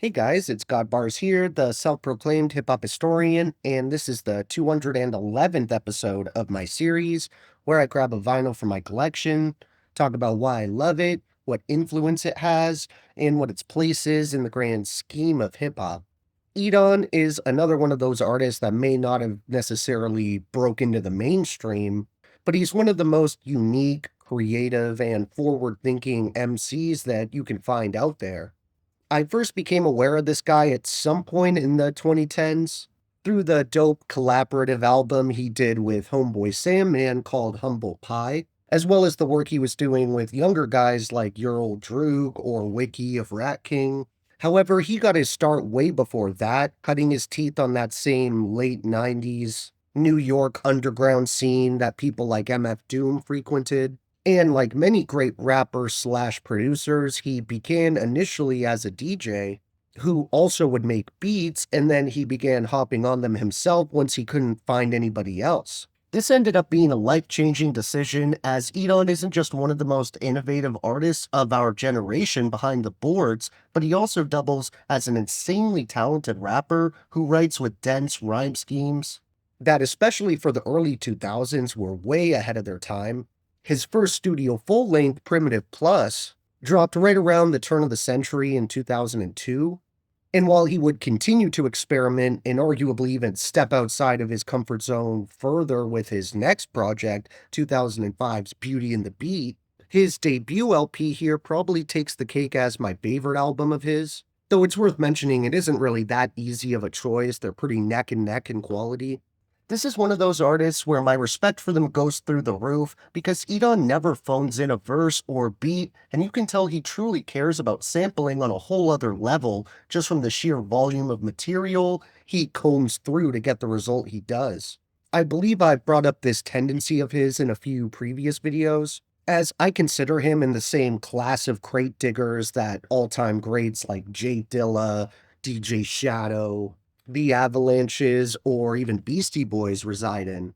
Hey guys, it's God Bars here, the self-proclaimed hip-hop historian, and this is the 211th episode of my series where I grab a vinyl from my collection, talk about why I love it, what influence it has, and what its place is in the grand scheme of hip-hop. Edan is another one of those artists that may not have necessarily broke into the mainstream, but he's one of the most unique, creative, and forward-thinking MCs that you can find out there. I first became aware of this guy at some point in the 2010s through the dope collaborative album he did with Homeboy Sandman called Humble Pie, as well as the work he was doing with younger guys like Your Old Droog or Wiki of Rat King. However, he got his start way before that, cutting his teeth on that same late 90s New York underground scene that people like MF Doom frequented. And like many great rappers slash producers, he began initially as a DJ who also would make beats, and then he began hopping on them himself once he couldn't find anybody else. This ended up being a life-changing decision, as Edan isn't just one of the most innovative artists of our generation behind the boards, but he also doubles as an insanely talented rapper who writes with dense rhyme schemes that, especially for the early 2000s, were way ahead of their time. His first studio full-length, Primitive Plus, dropped right around the turn of the century in 2002, and while he would continue to experiment and arguably even step outside of his comfort zone further with his next project, 2005's Beauty and the Beat, his debut LP here probably takes the cake as my favorite album of his. Though it's worth mentioning it isn't really that easy of a choice, they're pretty neck and neck in quality. This is one of those artists where my respect for them goes through the roof because Edan never phones in a verse or beat, and you can tell he truly cares about sampling on a whole other level just from the sheer volume of material he combs through to get the result he does. I believe I've brought up this tendency of his in a few previous videos, as I consider him in the same class of crate diggers that all-time greats like Jay Dilla, DJ Shadow, the Avalanches, or even Beastie Boys reside in.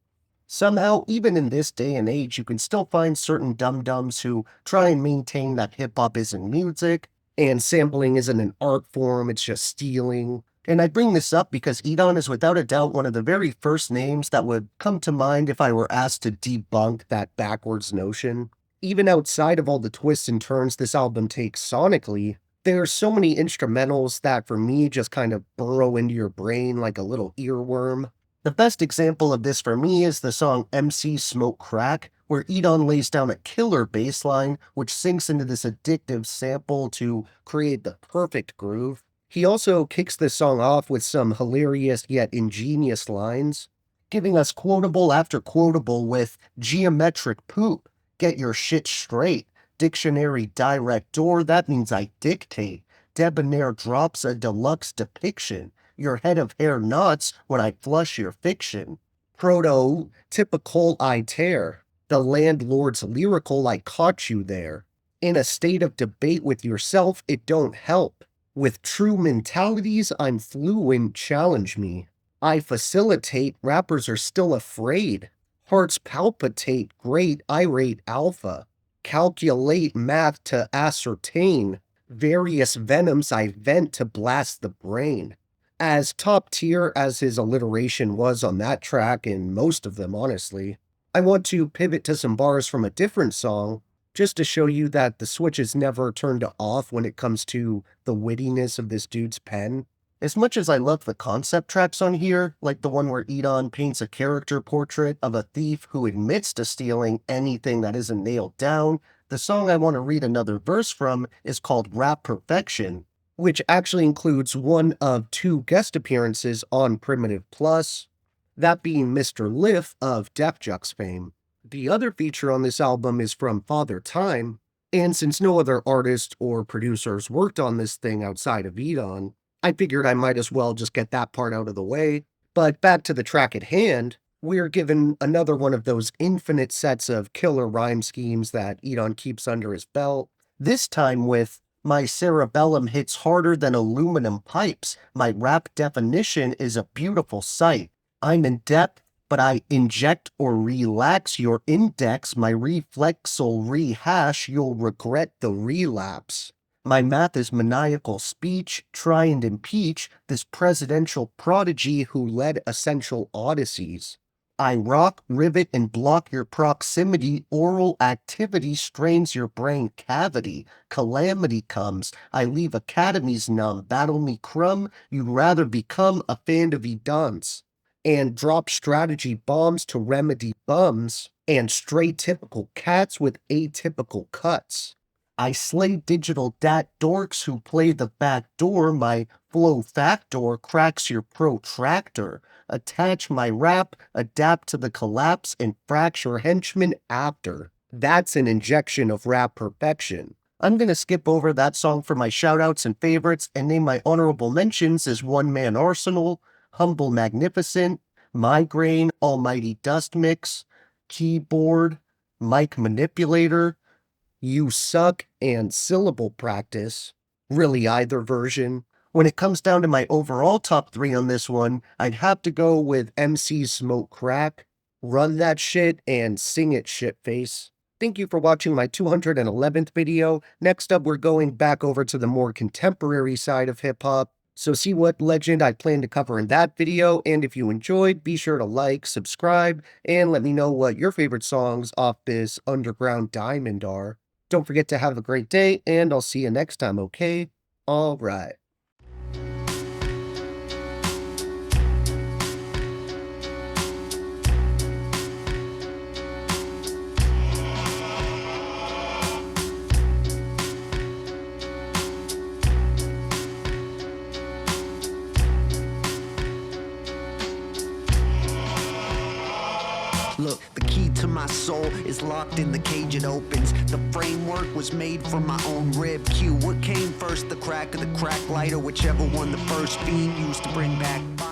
Somehow, even in this day and age, you can still find certain dum-dums who try and maintain that hip-hop isn't music, and sampling isn't an art form, it's just stealing. And I bring this up because Edan is without a doubt one of the very first names that would come to mind if I were asked to debunk that backwards notion. Even outside of all the twists and turns this album takes sonically, there are so many instrumentals that for me just kind of burrow into your brain like a little earworm. The best example of this for me is the song MC Smoke Crack, where Edan lays down a killer bass line which sinks into this addictive sample to create the perfect groove. He also kicks this song off with some hilarious yet ingenious lines, giving us quotable after quotable with geometric poop, get your shit straight. Dictionary director, that means I dictate. Debonair drops a deluxe depiction. Your head of hair nuts when I flush your fiction. Prototypical I tear. The landlord's lyrical I caught you there. In a state of debate with yourself, it don't help. With true mentalities, I'm fluent, challenge me. I facilitate, rappers are still afraid. Hearts palpitate, great, irate alpha. Calculate math to ascertain various venoms I vent to blast the brain. As top tier as his alliteration was on that track, and most of them honestly, I want to pivot to some bars from a different song, just to show you that the switch is never turned off when it comes to the wittiness of this dude's pen. As much as I love the concept tracks on here, like the one where Edan paints a character portrait of a thief who admits to stealing anything that isn't nailed down, the song I want to read another verse from is called Rap Perfection, which actually includes one of two guest appearances on Primitive Plus, that being Mr. Liff of Def Jux fame. The other feature on this album is from Father Time, and since no other artist or producers worked on this thing outside of Edan, I figured I might as well just get that part out of the way. But back to the track at hand, we're given another one of those infinite sets of killer rhyme schemes that Edan keeps under his belt, this time with my cerebellum hits harder than aluminum pipes. My rap definition is a beautiful sight. I'm in depth, but I inject or relax your index. My reflexal rehash, you'll regret the relapse. My math is maniacal speech, try and impeach this presidential prodigy who led essential odysseys. I rock, rivet, and block your proximity. Oral activity strains your brain cavity. Calamity comes. I leave academies numb. Battle me crumb. You'd rather become a fan of Edan's. And drop strategy bombs to remedy bums. And stray typical cats with atypical cuts. I slay digital dat dorks who play the back door. My flow factor cracks your protractor. Attach my rap, adapt to the collapse, and fracture henchmen after. That's an injection of rap perfection. I'm gonna skip over that song for my shoutouts and favorites and name my honorable mentions as One Man Arsenal, Humble Magnificent, Migraine, Almighty Dust Mix, Keyboard, Mic Manipulator, You Suck, and Syllable Practice. Really either version. When it comes down to my overall top 3 on this one, I'd have to go with MC Smoke Crack, Run That Shit, and Sing It Shitface. Thank you for watching my 211th video. Next up, we're going back over to the more contemporary side of hip-hop. So see what legend I plan to cover in that video, and if you enjoyed, be sure to like, subscribe, and let me know what your favorite songs off this underground diamond are. Don't forget to have a great day, and I'll see you next time, okay? Alright. Look, the key to my soul is locked in the cage it opens. The framework was made from my own rib cue. What came first, the crack or the crack lighter? Whichever one the first fiend used to bring back fire.